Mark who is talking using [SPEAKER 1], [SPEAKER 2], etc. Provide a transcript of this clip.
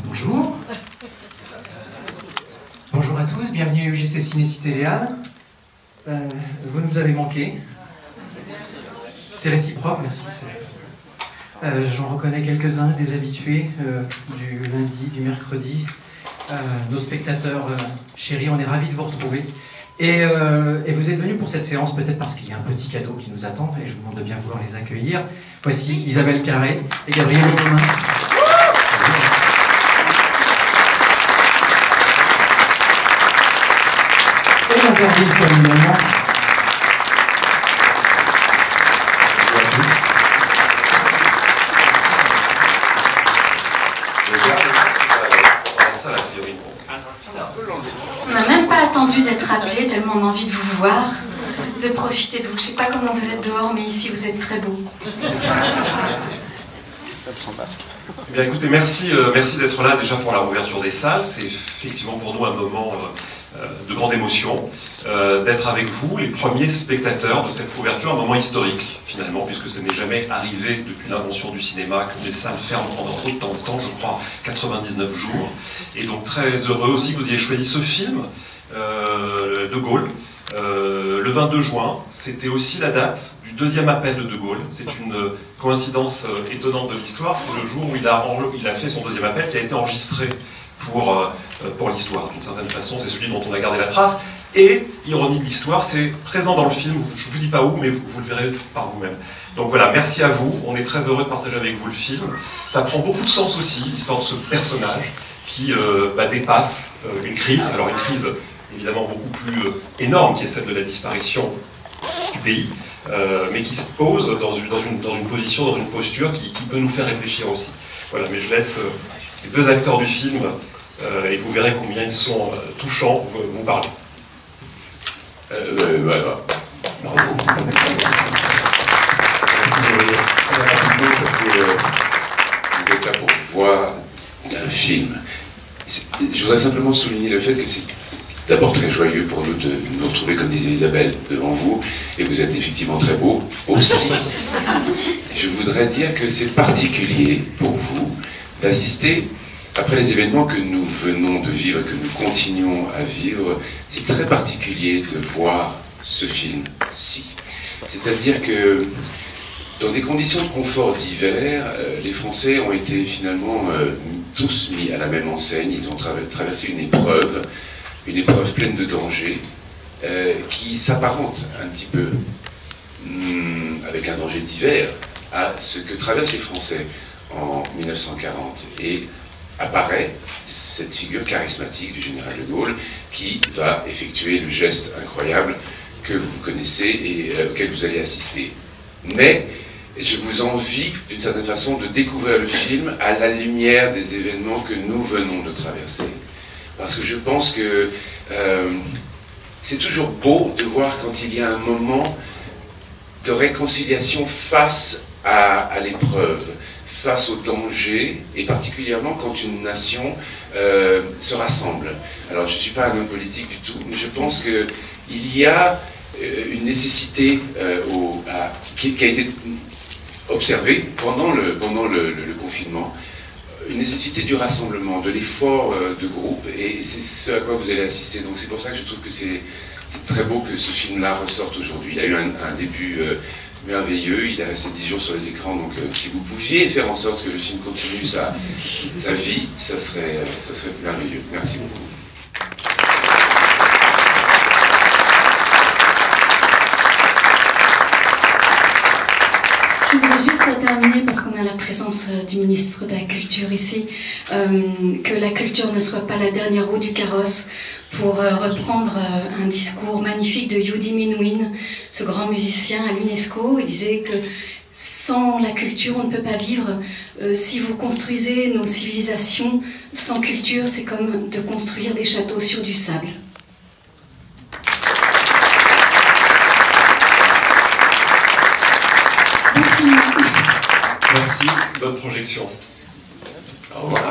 [SPEAKER 1] Bonjour. Bonjour à tous, bienvenue à UGC Ciné-Cité Léal. Vous nous avez manqué. C'est réciproque, merci. J'en reconnais quelques-uns, des habitués du lundi, du mercredi. Nos spectateurs chéris, on est ravis de vous retrouver. Et vous êtes venus pour cette séance peut-être parce qu'il y a un petit cadeau qui nous attend et je vous demande de bien vouloir les accueillir. Voici Isabelle Carré et Gabriel Lecomin. Et Jean-Pierre Samuellement.
[SPEAKER 2] On n'a même pas attendu d'être appelé, tellement on a envie de vous voir, de profiter de vous. Je ne sais pas comment vous êtes dehors, mais ici vous êtes très beau.
[SPEAKER 3] Eh bien, écoutez, merci d'être là déjà pour la réouverture des salles. C'est effectivement pour nous un moment de grande émotion d'être avec vous, les premiers spectateurs de cette réouverture, un moment historique finalement, puisque ça n'est jamais arrivé depuis l'invention du cinéma que les salles ferment pendant autant de temps, je crois 99 jours. Et donc très heureux aussi que vous ayez choisi ce film, De Gaulle, le 22 juin. C'était aussi la date du deuxième appel de Gaulle. C'est une coïncidence étonnante de l'histoire. C'est le jour où il a fait son deuxième appel qui a été enregistré pour l'histoire. D'une certaine façon, c'est celui dont on a gardé la trace. Et, ironie de l'histoire, c'est présent dans le film. Je ne vous dis pas où, mais vous le verrez par vous-même. Donc voilà, merci à vous. On est très heureux de partager avec vous le film. Ça prend beaucoup de sens aussi, l'histoire de ce personnage qui dépasse une crise. Alors une crise évidemment beaucoup plus énorme, qui est celle de la disparition du pays, mais qui se pose dans une position, dans une posture qui peut nous faire réfléchir aussi. Voilà, mais je laisse les deux acteurs du film, et vous verrez combien ils sont touchants, vous parler.
[SPEAKER 4] Bravo. Vous êtes là pour voir un film. Je voudrais simplement souligner le fait que c'est d'abord très joyeux pour nous de nous retrouver, comme disait Isabelle, devant vous, et vous êtes effectivement très beau aussi. Je voudrais dire que c'est particulier pour vous d'assister, après les événements que nous venons de vivre, que nous continuons à vivre, c'est très particulier de voir ce film-ci. C'est-à-dire que dans des conditions de confort divers, les Français ont été finalement tous mis à la même enseigne. Ils ont traversé une épreuve pleine de dangers, qui s'apparente un petit peu, avec un danger divers, à ce que traversent les Français en 1940. Et apparaît cette figure charismatique du général de Gaulle qui va effectuer le geste incroyable que vous connaissez et auquel vous allez assister. Mais je vous envie, d'une certaine façon, de découvrir le film à la lumière des événements que nous venons de traverser. Parce que je pense que c'est toujours beau de voir quand il y a un moment de réconciliation face à l'épreuve, face au danger, et particulièrement quand une nation se rassemble. Alors je ne suis pas un homme politique du tout, mais je pense qu'il y a une nécessité qui a été observée pendant le confinement, une nécessité du rassemblement, de l'effort de groupe, et c'est ce à quoi vous allez assister. Donc c'est pour ça que je trouve que c'est très beau que ce film-là ressorte aujourd'hui. Il y a eu un début merveilleux, il est resté 10 jours sur les écrans, donc si vous pouviez faire en sorte que le film continue sa vie, ça serait merveilleux. Merci beaucoup.
[SPEAKER 2] Je voudrais juste terminer, parce qu'on a la présence du ministre de la Culture ici, que la culture ne soit pas la dernière roue du carrosse, pour reprendre un discours magnifique de Yudi Menuhin, ce grand musicien à l'UNESCO. Il disait que sans la culture, on ne peut pas vivre. Si vous construisez nos civilisations sans culture, c'est comme de construire des châteaux sur du sable.
[SPEAKER 3] Merci, bonne projection.
[SPEAKER 4] Au revoir.